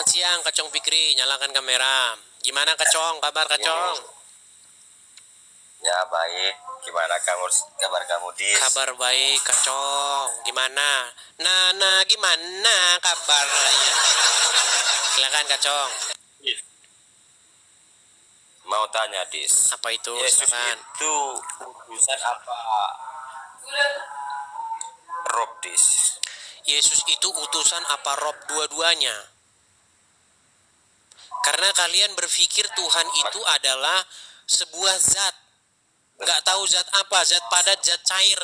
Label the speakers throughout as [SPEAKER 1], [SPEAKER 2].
[SPEAKER 1] siang Kacong Fikri, nyalakan kamera. Gimana Kacong? Kabar Kacong?
[SPEAKER 2] Ya baik. Gimana kabar kamu, Dis?
[SPEAKER 1] Kabar baik Kacong. Gimana? Nah, gimana kabarnya? Silakan Kacong.
[SPEAKER 2] Mau tanya, Dis.
[SPEAKER 1] Apa itu?
[SPEAKER 2] Yesus
[SPEAKER 1] Silakan.
[SPEAKER 2] itu utusan apa rob, Dis?
[SPEAKER 1] Yesus itu utusan apa rob? Dua-duanya. Karena kalian berpikir Tuhan itu adalah sebuah zat. Nggak tahu zat apa, zat padat, zat cair.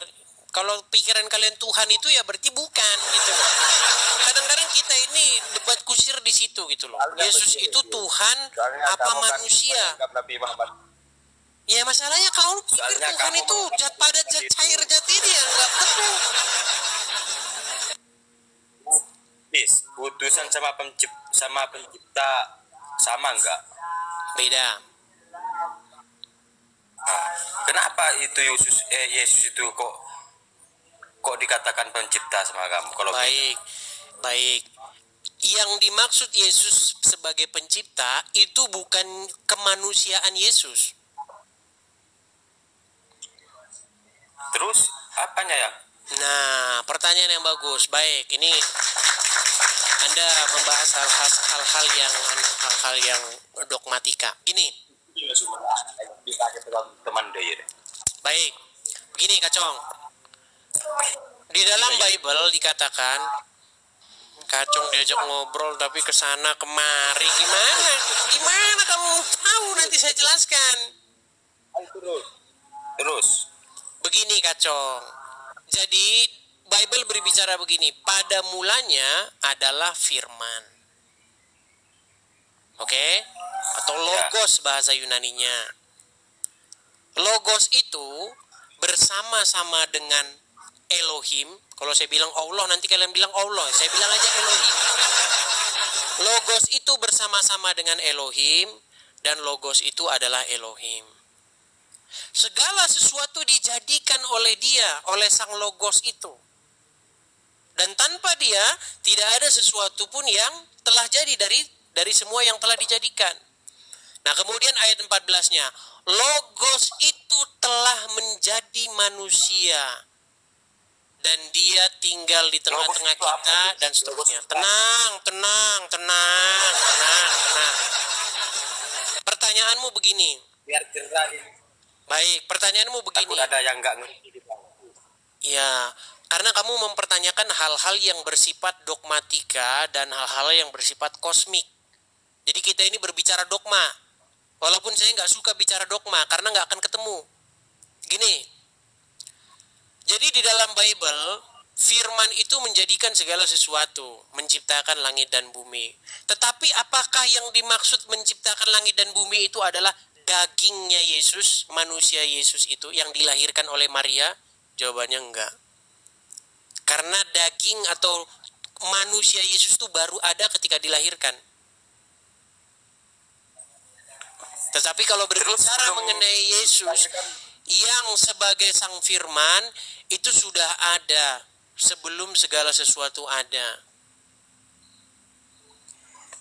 [SPEAKER 1] Kalau pikiran kalian Tuhan itu ya berarti bukan gitu loh. Kadang-kadang kita ini debat kusir di situ gitu loh. Yesus itu Tuhan apa manusia? Ya masalahnya kalau pikir Tuhan itu zat padat, zat cair, zat ini ya nggak ketemu.
[SPEAKER 2] Dis, utusan sama pencipta sama nggak?
[SPEAKER 1] Beda.
[SPEAKER 2] Nah, kenapa itu Yesus itu kok dikatakan pencipta sama kamu? Kalau
[SPEAKER 1] Baik. Yang dimaksud Yesus sebagai pencipta itu bukan kemanusiaan Yesus.
[SPEAKER 2] Terus apanya ya?
[SPEAKER 1] Nah, pertanyaan yang bagus. Baik, ini Anda membahas hal-hal yang dogmatika. Gini. Baik. Begini Kacong. Di dalam Bible dikatakan Kacong diajak ngobrol tapi kesana kemari. Gimana kamu tahu? Nanti saya jelaskan.
[SPEAKER 2] Terus
[SPEAKER 1] Begini Kacong. Jadi Bible berbicara begini, pada mulanya adalah firman. Oke? Atau logos bahasa Yunaninya. Logos itu bersama-sama dengan Elohim. Kalau saya bilang Allah, nanti kalian bilang Allah. Saya bilang aja Elohim. Logos itu bersama-sama dengan Elohim, dan logos itu adalah Elohim. Segala sesuatu dijadikan oleh dia, oleh sang logos itu. Dan tanpa dia, tidak ada sesuatu pun yang telah jadi dari semua yang telah dijadikan. Nah kemudian ayat 14-nya, logos itu telah menjadi manusia. Dan dia tinggal di tengah-tengah kita dan seterusnya. Tenang. Pertanyaanmu begini.
[SPEAKER 2] biar cerah ini.
[SPEAKER 1] Baik, pertanyaanmu begini.
[SPEAKER 2] Takut ada yang nggak ngerti.
[SPEAKER 1] Ya, karena kamu mempertanyakan hal-hal yang bersifat dogmatika dan hal-hal yang bersifat kosmik. Jadi kita ini berbicara dogma. Walaupun saya nggak suka bicara dogma, karena nggak akan ketemu. Gini, jadi di dalam Bible, firman itu menjadikan segala sesuatu, menciptakan langit dan bumi. Tetapi apakah yang dimaksud menciptakan langit dan bumi itu adalah dagingnya Yesus, manusia Yesus itu yang dilahirkan oleh Maria? Jawabannya enggak. Karena daging atau manusia Yesus itu baru ada ketika dilahirkan. Tetapi kalau berbicara mengenai Yesus yang sebagai sang firman, itu sudah ada sebelum segala sesuatu ada.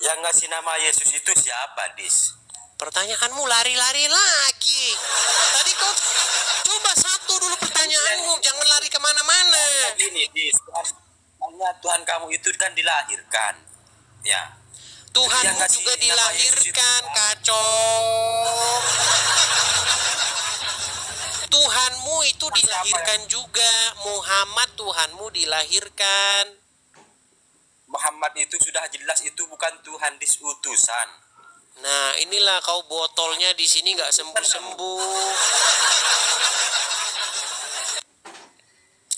[SPEAKER 2] Yang ngasih nama Yesus itu siapa, Dis?
[SPEAKER 1] Pertanyaanmu lari-lari lagi. Tadi kau coba satu dulu pertanyaanmu, jangan lari kemana-mana.
[SPEAKER 2] Gini, Dis, Tuhan kamu itu kan dilahirkan, ya.
[SPEAKER 1] Tuhanmu juga dilahirkan, kacau. Tuhanmu itu dilahirkan juga. Muhammad Tuhanmu dilahirkan.
[SPEAKER 2] Muhammad itu sudah jelas itu bukan Tuhan, Dis, utusan.
[SPEAKER 1] Nah, inilah kau botolnya di sini nggak sembuh-sembuh.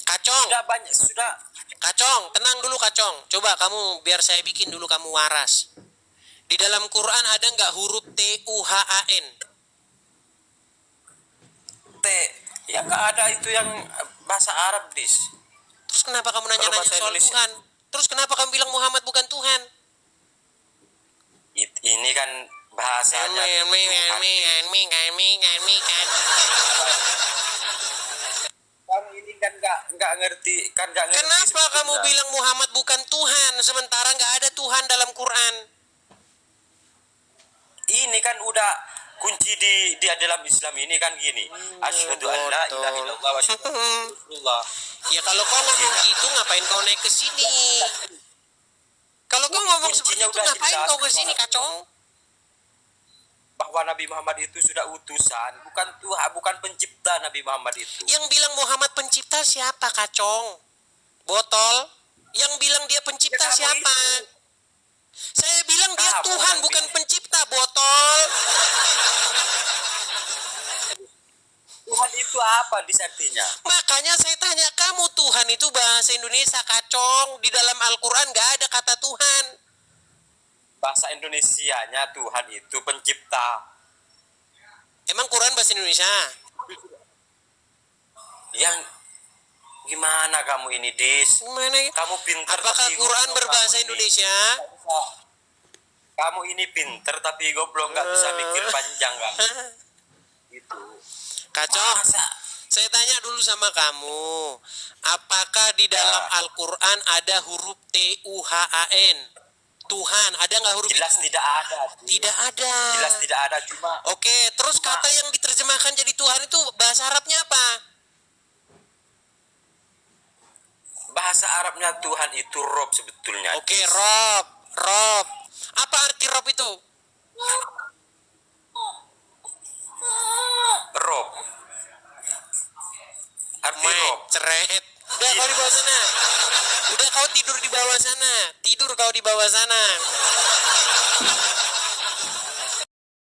[SPEAKER 1] Kacong. Kacong, tenang dulu Kacong. Coba kamu biar saya bikin dulu kamu waras. Di dalam Quran ada nggak huruf Tuhan?
[SPEAKER 2] T, ya nggak ada itu yang bahasa Arab, Dis.
[SPEAKER 1] Terus kenapa kamu nanya-nanya soal Indonesia? Tuhan? Terus kenapa kamu bilang Muhammad bukan Tuhan?
[SPEAKER 2] Ini kan bahasanya. Kamu ini kan nggak ngerti.
[SPEAKER 1] Kenapa kamu bilang Muhammad bukan Tuhan sementara nggak ada Tuhan dalam Quran?
[SPEAKER 2] kan udah kunci di dalam Islam ini kan gini. Asyhadu an la ilaha illallah wa asyhadu anna Muhammadar Rasulullah.
[SPEAKER 1] Ya kalau kau ngomong gitu ngapain kau naik ke sini? Kalau kau ngomong seperti
[SPEAKER 2] Kuncinya
[SPEAKER 1] itu
[SPEAKER 2] udah
[SPEAKER 1] ngapain
[SPEAKER 2] jelas.
[SPEAKER 1] kau ke sini, Kacong?
[SPEAKER 2] Bahwa Nabi Muhammad itu sudah utusan, bukan Tuhan, bukan pencipta Nabi Muhammad itu.
[SPEAKER 1] Yang bilang Muhammad pencipta siapa, Kacong? Botol? Yang bilang dia pencipta
[SPEAKER 2] Ya, kamu
[SPEAKER 1] siapa?
[SPEAKER 2] itu.
[SPEAKER 1] Saya bilang dia
[SPEAKER 2] Kamu
[SPEAKER 1] Tuhan
[SPEAKER 2] yang
[SPEAKER 1] bukan
[SPEAKER 2] bilang.
[SPEAKER 1] pencipta, botol.
[SPEAKER 2] Tuhan itu apa artinya?
[SPEAKER 1] Makanya saya tanya kamu, Tuhan itu bahasa Indonesia, Kacong. Di dalam Al-Quran gak ada kata Tuhan.
[SPEAKER 2] Bahasa Indonesianya Tuhan itu pencipta.
[SPEAKER 1] Emang Quran bahasa Indonesia?
[SPEAKER 2] Yang gimana kamu ini, Dis?
[SPEAKER 1] Gimana ya?
[SPEAKER 2] Kamu pinter
[SPEAKER 1] Apakah
[SPEAKER 2] tapi
[SPEAKER 1] Quran
[SPEAKER 2] goblok
[SPEAKER 1] berbahasa
[SPEAKER 2] kamu ini.
[SPEAKER 1] Indonesia?
[SPEAKER 2] Kamu ini pinter tapi goblok, nggak bisa mikir panjang kan? Gitu.
[SPEAKER 1] Kacong,
[SPEAKER 2] Masa?
[SPEAKER 1] saya tanya dulu sama kamu. Apakah di dalam
[SPEAKER 2] Ya.
[SPEAKER 1] Al-Quran ada huruf Tuhan? Tuhan, ada nggak huruf
[SPEAKER 2] Jelas
[SPEAKER 1] itu?
[SPEAKER 2] tidak ada.
[SPEAKER 1] Tidak ada.
[SPEAKER 2] Jelas tidak ada, cuma
[SPEAKER 1] Oke, terus kata yang diterjemahkan jadi Tuhan itu bahasa Arabnya apa?
[SPEAKER 2] bahasa Arabnya Tuhan itu Rob sebetulnya.
[SPEAKER 1] Oke, Rob. Rob. Apa arti Rob itu?
[SPEAKER 2] Rob. Arti Rob.
[SPEAKER 1] Ceret. Udah kau di bawah sana. Udah kau tidur di bawah sana. Tidur kau di bawah sana.